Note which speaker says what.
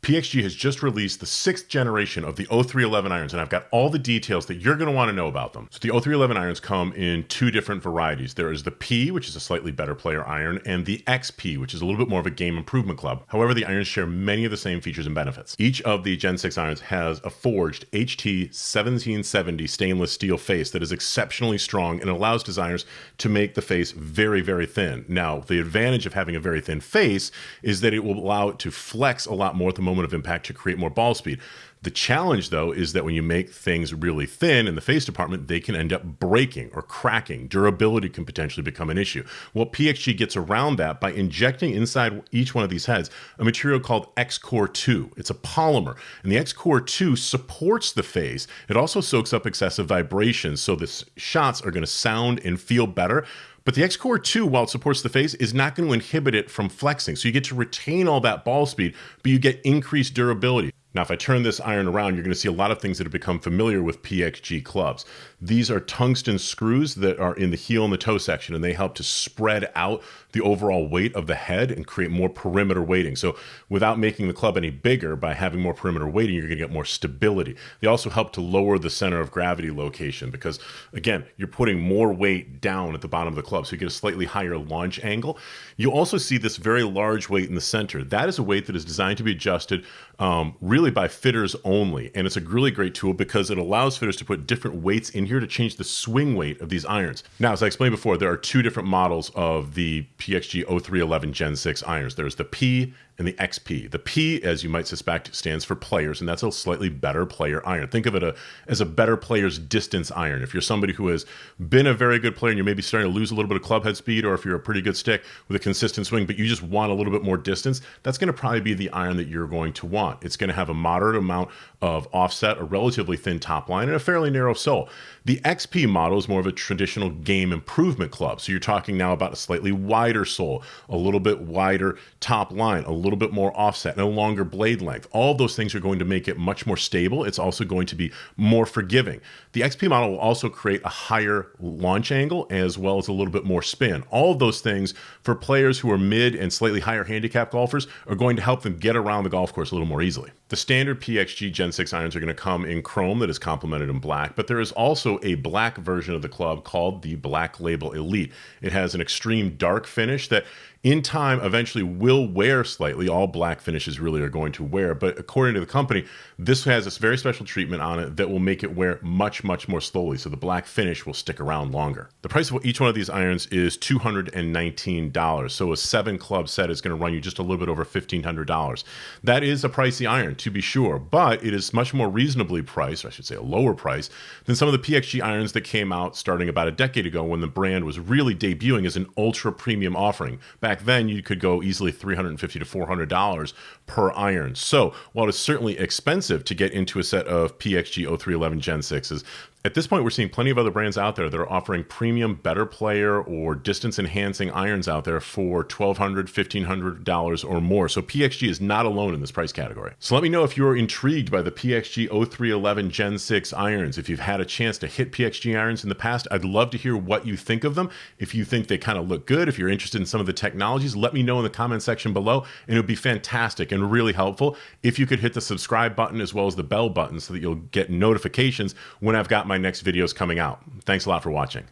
Speaker 1: PXG has just released the 6th generation of the 0311 irons, and I've got all the details that you're going to want to know about them. So the 0311 irons come in 2 different varieties. There is the P, which is a slightly better player iron, and the XP, which is a little bit more of a game improvement club. However, the irons share many of the same features and benefits. Each of the Gen 6 irons has a forged HT 1770 stainless steel face that is exceptionally strong and allows designers to make the face very, very thin. Now, the advantage of having a very thin face is that it will allow it to flex a lot more at the moment of impact to create more ball speed. The challenge, though, is that when you make things really thin in the face department, they can end up breaking or cracking. Durability can potentially become an issue. Well, PXG gets around that by injecting inside each one of these heads a material called X-Core 2. It's a polymer, and the X-Core 2 supports the face. It also soaks up excessive vibrations, so the shots are going to sound and feel better. But the X-Core 2, while it supports the face, is not going to inhibit it from flexing. So you get to retain all that ball speed, but you get increased durability. Now, if I turn this iron around, you're going to see a lot of things that have become familiar with PXG clubs. These are tungsten screws that are in the heel and the toe section, and they help to spread out the overall weight of the head and create more perimeter weighting. So without making the club any bigger, by having more perimeter weighting, you're going to get more stability. They also help to lower the center of gravity location because, again, you're putting more weight down at the bottom of the club, so you get a slightly higher launch angle. You also see this very large weight in the center. That is a weight that is designed to be adjusted really by fitters only, and it's a really great tool because it allows fitters to put different weights in here to change the swing weight of these irons. Now, as I explained before, there are 2 different models of the PXG 0311 Gen 6 irons. There's the P and the XP. The P, as you might suspect, stands for players, and that's a slightly better player iron. Think of it as a better player's distance iron. If you're somebody who has been a very good player and you're maybe starting to lose a little bit of club head speed, or if you're a pretty good stick with a consistent swing, but you just want a little bit more distance, that's going to probably be the iron that you're going to want. It's going to have a moderate amount of offset, a relatively thin top line, and a fairly narrow sole. The XP model is more of a traditional game improvement club. So you're talking now about a slightly wider sole, a little bit wider top line, a little bit more offset, and a longer blade length. All of those things are going to make it much more stable. It's also going to be more forgiving. The XP model will also create a higher launch angle as well as a little bit more spin. All of those things for players who are mid and slightly higher handicap golfers are going to help them get around the golf course a little more easily. The standard PXG Gen 6 irons are going to come in chrome that is complemented in black, but there is also a black version of the club called the Black Label Elite. It has an extreme dark finish that in time eventually will wear slightly. All black finishes really are going to wear, but according to the company, this has this very special treatment on it that will make it wear much, much more slowly, so the black finish will stick around longer. The price of each one of these irons is $219, so a 7 club set is going to run you just a little bit over $1,500. That is a pricey iron, to be sure, but it is much more reasonably priced, or I should say a lower price, than some of the PXG irons that came out starting about a decade ago when the brand was really debuting as an ultra premium offering. Back then, you could go easily $350 to $400 per iron. So while it's certainly expensive to get into a set of PXG 0311 Gen 6s, at this point, we're seeing plenty of other brands out there that are offering premium, better player or distance-enhancing irons out there for $1,200, $1,500 or more. So PXG is not alone in this price category. So let me know if you're intrigued by the PXG 0311 Gen 6 irons. If you've had a chance to hit PXG irons in the past, I'd love to hear what you think of them. If you think they kind of look good, if you're interested in some of the technologies, let me know in the comment section below, and it would be fantastic and really helpful if you could hit the subscribe button as well as the bell button so that you'll get notifications when I've got my next videos coming out. Thanks a lot for watching.